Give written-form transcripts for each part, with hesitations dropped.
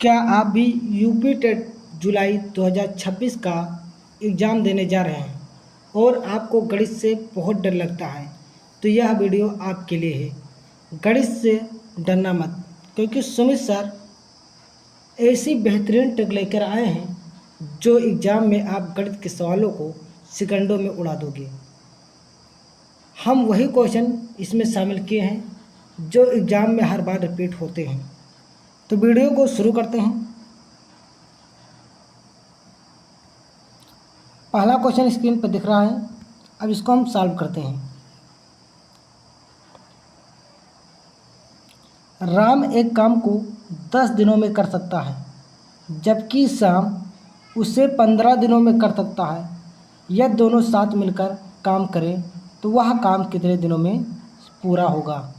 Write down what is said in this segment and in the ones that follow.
क्या आप भी यूपी टेट जुलाई 2026 का एग्ज़ाम देने जा रहे हैं और आपको गणित से बहुत डर लगता है तो यह वीडियो आपके लिए है। गणित से डरना मत, क्योंकि सुमित सर ऐसी बेहतरीन ट्रिक लेकर आए हैं जो एग्ज़ाम में आप गणित के सवालों को सेकंडों में उड़ा दोगे। हम वही क्वेश्चन इसमें शामिल किए हैं जो एग्ज़ाम में हर बार रिपीट होते हैं। तो वीडियो को शुरू करते हैं। पहला क्वेश्चन स्क्रीन पर दिख रहा है। अब इसको हम सॉल्व करते हैं। राम एक काम को 10 दिनों में कर सकता है, जबकि श्याम उसे 15 दिनों में कर सकता है। यदि दोनों साथ मिलकर काम करें तो वह काम कितने दिनों में पूरा होगा?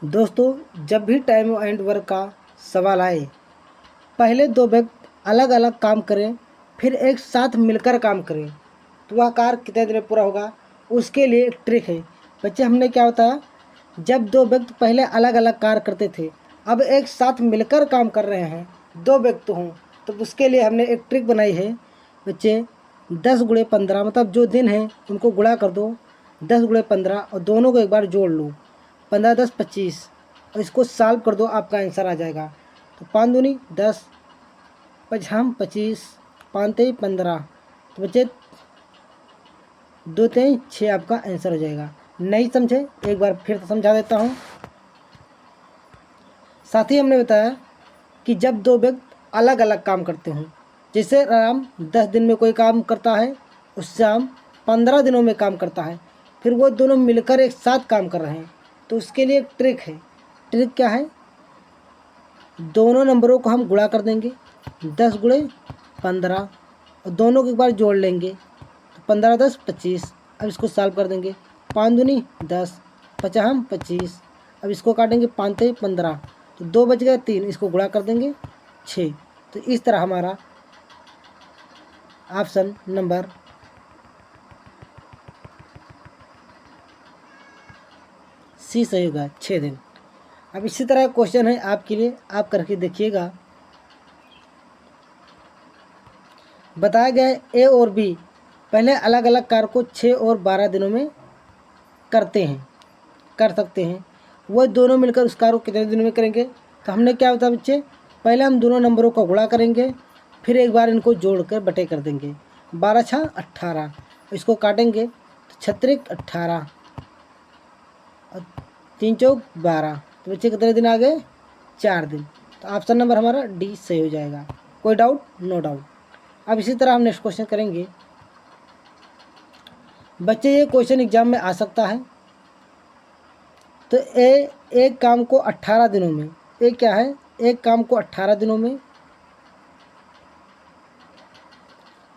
दोस्तों, जब भी टाइम एंड वर्क का सवाल आए, पहले दो व्यक्ति अलग अलग काम करें, फिर एक साथ मिलकर काम करें तो वह कार्य कितने दिन में पूरा होगा। उसके लिए एक ट्रिक है। बच्चे, हमने क्या होता है, जब दो व्यक्ति पहले अलग अलग कार्य करते थे, अब एक साथ मिलकर काम कर रहे हैं, दो व्यक्ति हों, तो उसके लिए हमने एक ट्रिक बनाई है। बच्चे, 10 × 15 मतलब जो दिन है उनको गुणा कर दो 10 × 15 और दोनों को एक बार जोड़ लो, 15 10 25, और इसको सॉल्व कर दो, आपका आंसर आ जाएगा। तो 5 दूनी 10, 5 25, 5 तेई 15, तो बच्चे 2 तेई 6 आपका आंसर हो जाएगा। नहीं समझे, एक बार फिर से समझा देता हूँ। साथ ही हमने बताया कि जब दो व्यक्ति अलग अलग काम करते हों, जैसे राम 10 दिन में कोई काम करता है और श्याम 15 दिनों में काम करता है, फिर वो दोनों मिलकर एक साथ काम कर रहे हैं, तो उसके लिए एक ट्रिक है। ट्रिक क्या है? दोनों नंबरों को हम गुणा कर देंगे 10 × 15 और दोनों को एक बार जोड़ लेंगे, तो 15 10 25। अब इसको सॉल्व कर देंगे, 5 दूनी 10, 5 25। अब इसको काटेंगे, 5 तेई 15, तो 2 बच गए 3, इसको गुणा कर देंगे 6। तो इस तरह हमारा ऑप्शन नंबर सी सही होगा, 6 दिन। अब इसी तरह क्वेश्चन है आपके लिए, आप करके देखिएगा। बताया गया है ए और बी पहले अलग अलग कार्य को 6 और 12 दिनों में कर सकते हैं। वह दोनों मिलकर उस कार्य को कितने दिनों में करेंगे? तो हमने क्या बताया बच्चे, पहले हम दोनों नंबरों का गुणा करेंगे, फिर एक बार इनको जोड़कर बटे कर देंगे, 12 6 18, इसको काटेंगे तो 36 18 और 3 चौक 12, तो बच्चे कितने दिन आ गए? 4 दिन। तो ऑप्शन नंबर हमारा डी सही हो जाएगा। कोई डाउट? No doubt. अब इसी तरह हम नेक्स्ट क्वेश्चन करेंगे। बच्चे, ये क्वेश्चन एग्जाम में आ सकता है। तो एक काम को 18 दिनों में, क्या है, एक काम को 18 दिनों में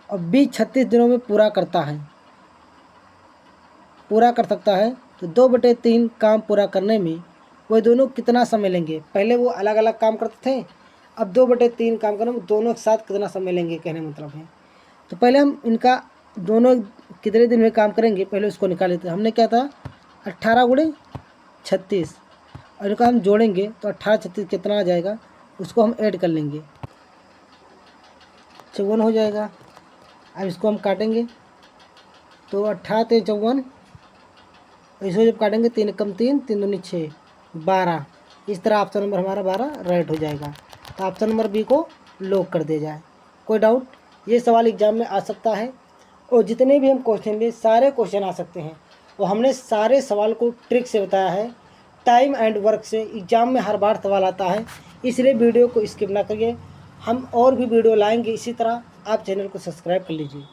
और बी 36 दिनों में पूरा कर सकता है। तो 2/3 काम पूरा करने में वो दोनों कितना समय लेंगे? पहले वो अलग अलग काम करते थे, अब 2/3 काम करने में दोनों एक साथ कितना समय लेंगे, कहने मतलब है। तो पहले हम इनका दोनों कितने दिन में काम करेंगे, पहले उसको निकाल लेते हैं। हमने क्या था, 18 × 36, और इनका हम जोड़ेंगे तो 18 36 कितना आ जाएगा, उसको हम ऐड कर लेंगे, 54 हो जाएगा। अब इसको हम काटेंगे तो 18 3 54, इसको जब काटेंगे 3 कम 3 3 दूनी 6 12। इस तरह ऑप्शन नंबर हमारा 12 राइट हो जाएगा। तो ऑप्शन नंबर बी को लॉक कर दिया जाए। कोई डाउट? ये सवाल एग्जाम में आ सकता है और जितने भी हम क्वेश्चन लिए सारे क्वेश्चन आ सकते हैं, और हमने सारे सवाल को ट्रिक से बताया है। टाइम एंड वर्क से एग्जाम में हर बार सवाल आता है, इसलिए वीडियो को स्किप ना करिए। हम और भी वीडियो लाएंगे इसी तरह, आप चैनल को सब्सक्राइब कर लीजिए।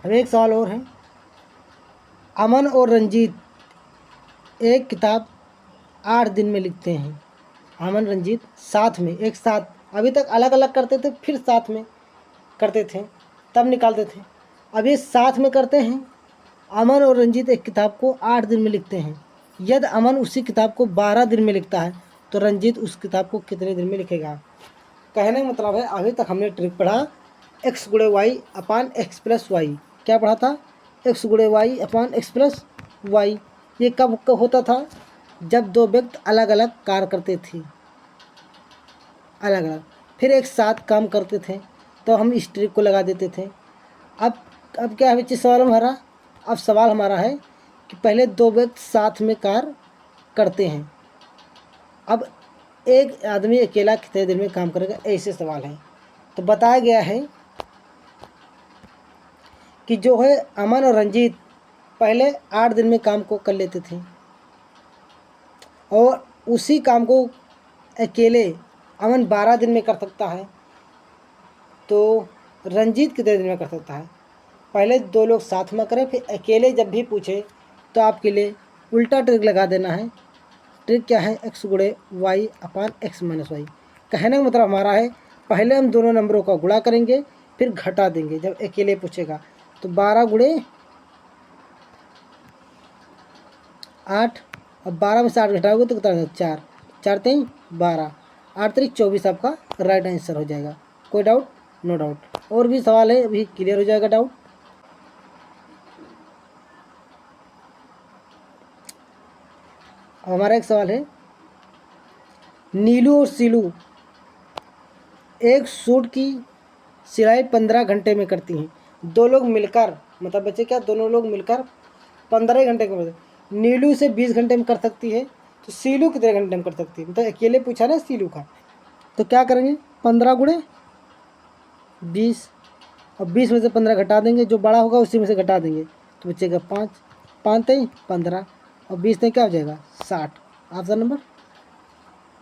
अब एक सवाल और है। अमन और रंजीत एक किताब 8 दिन में लिखते हैं। अमन रंजीत साथ में, एक साथ, अभी तक अलग अलग करते थे, फिर साथ में करते थे, तब निकालते थे। अब ये साथ में करते हैं। अमन और रंजीत एक किताब को 8 दिन में लिखते हैं। यदि अमन उसी किताब को 12 दिन में लिखता है तो रंजीत उस किताब को कितने दिन में लिखेगा? कहने का मतलब है, अभी तक हमने ट्रिक पढ़ा x × y/x + y। क्या पढ़ा था? x × y/x + y। ये कब होता था? जब दो व्यक्ति अलग अलग कार्य करते थे, अलग अलग, फिर एक साथ काम करते थे, तो हम इस ट्रिक को लगा देते थे। अब अब क्या है बच्चे, सवाल हमारा, अब सवाल हमारा है कि पहले दो व्यक्ति साथ में कार्य करते हैं, अब एक आदमी अकेला कितने दिन में काम करेगा, ऐसे सवाल है। तो बताया गया है कि जो है अमन और रंजीत पहले 8 दिन में काम को कर लेते थे, और उसी काम को अकेले अमन 12 दिन में कर सकता है, तो रंजीत कितने दिन में कर सकता है? पहले दो लोग साथ में करें, फिर अकेले जब भी पूछे तो आपके लिए उल्टा ट्रिक लगा देना है। ट्रिक क्या है? x गुणे वाई अपान एक्स माइनस वाई। कहने का मतलब हमारा है पहले हम दोनों नंबरों का गुणा करेंगे, फिर घटा देंगे जब अकेले पूछेगा। तो 12 गुणे 8, अब 12 में से 8 घटाओगे तो कितना? 4, 4 3 12, 8 3 24 आपका राइट आंसर हो जाएगा। कोई डाउट? No doubt. और भी सवाल है, अभी क्लियर हो जाएगा डाउट। हमारा एक सवाल है, नीलू और सीलू एक सूट की सिलाई 15 घंटे में करती हैं। दो लोग मिलकर, मतलब बच्चे क्या, दोनों लोग मिलकर 15 घंटे में, नीलू से 20 घंटे में कर सकती है, तो सीलू कितने घंटे में कर सकती है? मतलब अकेले पूछा ना सीलू का, तो क्या करेंगे? 15 गुणे 20, और 20 में से 15 घटा देंगे, जो बड़ा होगा उसी में से घटा देंगे, तो बचेगा 5, 5 3 15, और 20 में क्या हो जाएगा? 60। ऑप्शन नंबर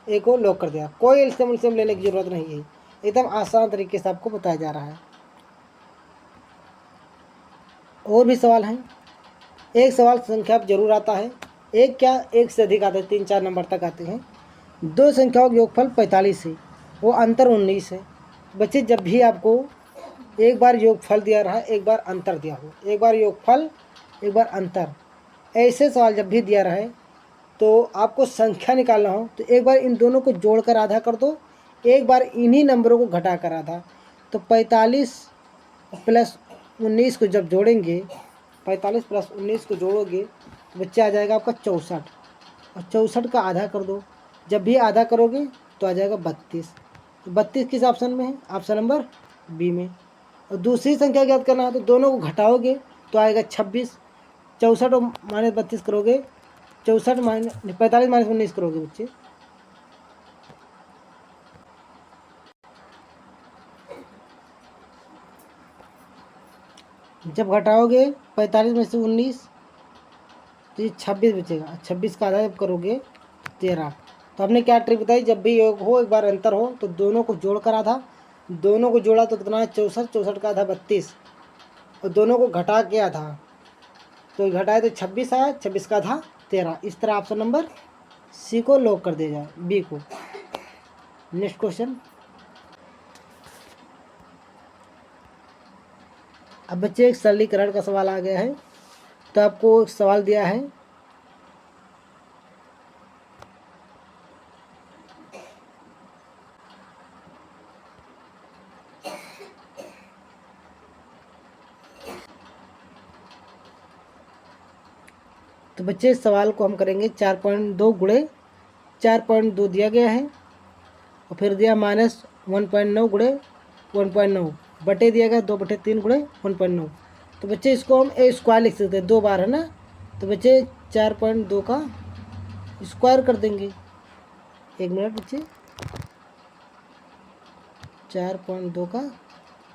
ए को लॉक कर दिया। कोई एल्सियम उल्सियम लेने की जरूरत नहीं है, एकदम आसान तरीके से आपको बताया जा रहा है। और भी सवाल हैं, एक सवाल संख्या जरूर आता है, एक क्या, एक से अधिक आते हैं, 3 4 नंबर तक आते हैं। दो संख्याओं का योगफल 45 है, वो अंतर 19 है। बच्चे जब भी आपको एक बार योगफल दिया रहा, एक बार अंतर दिया हो, एक बार योगफल एक बार अंतर, ऐसे सवाल जब भी दिया रहे तो आपको संख्या निकालना हो तो एक बार इन दोनों को जोड़कर आधा कर दो, एक बार इन्हीं नंबरों को घटा कर आधा। तो 45 प्लस 19 को जब जोड़ेंगे, 45 प्लस 19 को जोड़ोगे तो बच्चे आ जाएगा आपका 64, और 64 का आधा कर दो, जब भी आधा करोगे तो आ जाएगा 32। तो 32 किस ऑप्शन में है? ऑप्शन नंबर बी में। और दूसरी संख्या ज्ञात करना है तो दोनों को घटाओगे तो आएगा 26, 64 और माइनस 32 करोगे, 64 माइनस 45 माइनस 19 करोगे बच्चे, जब घटाओगे 45 में से 19 तो ये 26 बचेगा, 26 का आधा जब करोगे 13। तो हमने क्या ट्रिक बताई, जब भी योग हो एक बार अंतर हो तो दोनों को जोड़कर आधा, दोनों को जोड़ा तो कितना है? 64, 64 का आधा 32, और दोनों को घटा के आधा, तो घटाए तो 26 आया, 26 का आधा 13। इस तरह ऑप्शन नंबर सी को लॉक कर दिया जाए, बी को। Next question. अब बच्चे एक सरलीकरण का सवाल आ गया है, तो आपको एक सवाल दिया है, तो बच्चे इस सवाल को हम करेंगे 4.2 गुणे 4.2 दिया गया है, और फिर दिया माइनस 1.9 गुणे 1.9 बटे दिया गया 2/3 गुणे 1.9। तो बच्चे इसको हम ए स्क्वायर लिख सकते हैं, 2 बार है ना, तो बच्चे 4.2 का स्क्वायर कर देंगे। एक मिनट बच्चे, 4.2 का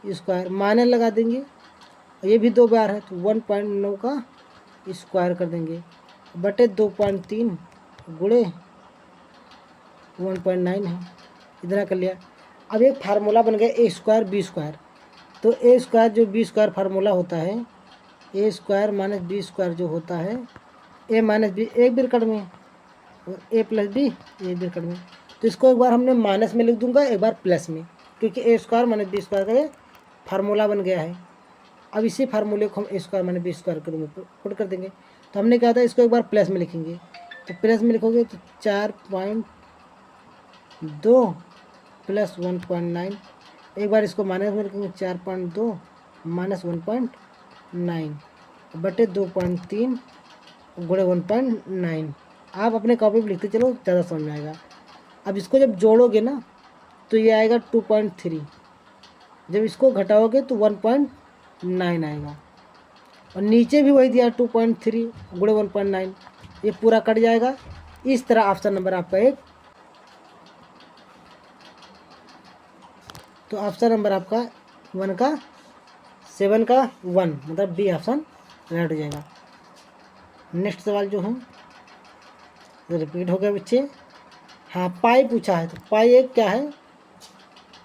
स्क्वायर माइनस लगा देंगे, और ये भी 2 बार है तो 1.9 का स्क्वायर कर देंगे, बटे 2.3 गुणे 1.9 है, इतना कर लिया। अब एक फार्मूला बन गया ए स्क्वायर बी स्क्वायर, तो ए स्क्वायर जो बी स्क्वायर फार्मूला होता है, ए स्क्वायर माइनस बी स्क्वायर जो होता है, ए माइनस बी एक ब्रैकेट में और ए प्लस बी एक ब्रैकेट में, तो इसको एक बार हमने माइनस में लिख दूंगा, एक बार प्लस में, क्योंकि ए स्क्वायर माइनस बी स्क्वायर का ये फार्मूला बन गया है। अब इसी फार्मूले को हम ए स्क्वायर माइनस बी स्क्वायर के रूप में पुट कर देंगे। तो हमने कहा था इसको एक बार प्लस में लिखेंगे, तो प्लस में लिखोगे तो 4.2 प्लस 1.9, एक बार इसको माइनस में लिखेंगे 4.2 माइनस 1.9 बटे 2.3 गुणे 1.9। आप अपने कॉपी पर लिखते चलो, ज़्यादा समझ में आएगा। अब इसको जब जोड़ोगे ना तो ये आएगा 2.3, जब इसको घटाओगे तो 1.9 आएगा, और नीचे भी वही दिया 2.3 गुणे 1.9, ये पूरा कट जाएगा। इस तरह ऑप्शन नंबर आपका एक, तो ऑप्शन नंबर आपका 1 का 7 का 1, मतलब बी ऑप्शन राइट हो जाएगा। नेक्स्ट सवाल जो है रिपीट हो गया बच्चे। हाँ, पाई पूछा है, तो पाई एक क्या है,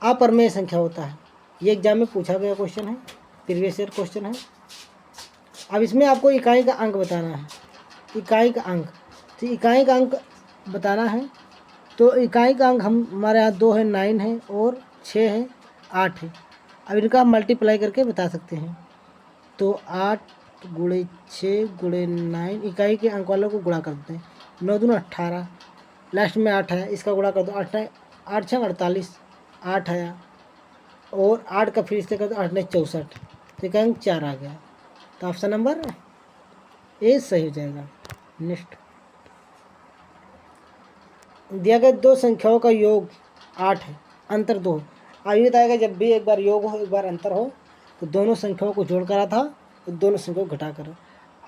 अपरिमेय संख्या होता है। ये एग्जाम में पूछा गया क्वेश्चन है, प्रीवियस ईयर क्वेश्चन है। अब इसमें आपको इकाई का अंक बताना है, इकाई का अंक। तो इकाई का अंक बताना है, तो इकाई का अंक हमारे यहाँ 2 है, 9 है, और 6 है, 8 है। अब इनका हम मल्टीप्लाई करके बता सकते हैं। तो 8 गुणे 6 गुणे 9, इकाई के अंक वालों को गुणा कर देते हैं। 9 दूनी 18, लास्ट में 8 है, इसका गुणा कर दो, 8 6 48, 8 आया, और 8 का फिर इससे कर दो, 8 9 64, तो इकाई अंक 4 आ गया। तो ऑप्शन नंबर ए सही हो जाएगा। नेक्स्ट, दिया गया दो संख्याओं का योग 8 है, अंतर 2। अब ये बताएगा जब भी एक बार योग हो एक बार अंतर हो, तो दोनों संख्याओं को जोड़ करा था, तो दोनों संख्याओं को घटा कर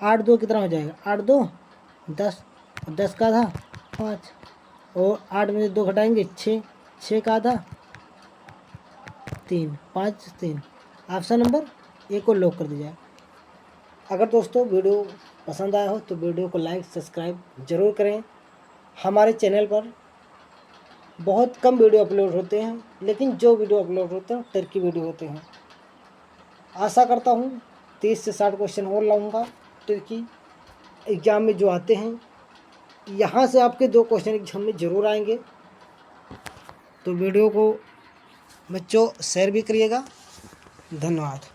8 2 कितना हो जाएगा, 8 2 10, और 10 का आधा 5, और 8 में से 2 घटाएंगे 6, 6 का आधा 3, 5 3। ऑप्शन नंबर ए को लॉक कर दिया। अगर दोस्तों वीडियो पसंद आया हो तो वीडियो को लाइक सब्सक्राइब ज़रूर करें। हमारे चैनल पर बहुत कम वीडियो अपलोड होते हैं, लेकिन जो वीडियो अपलोड होते हैं टर्की वीडियो होते हैं। आशा करता हूँ 30 से 60 क्वेश्चन और लाऊंगा टर्की एग्ज़ाम में जो आते हैं। यहाँ से आपके 2 क्वेश्चन एग्जाम में ज़रूर आएंगे। तो वीडियो को बच्चों शेयर भी करिएगा। धन्यवाद।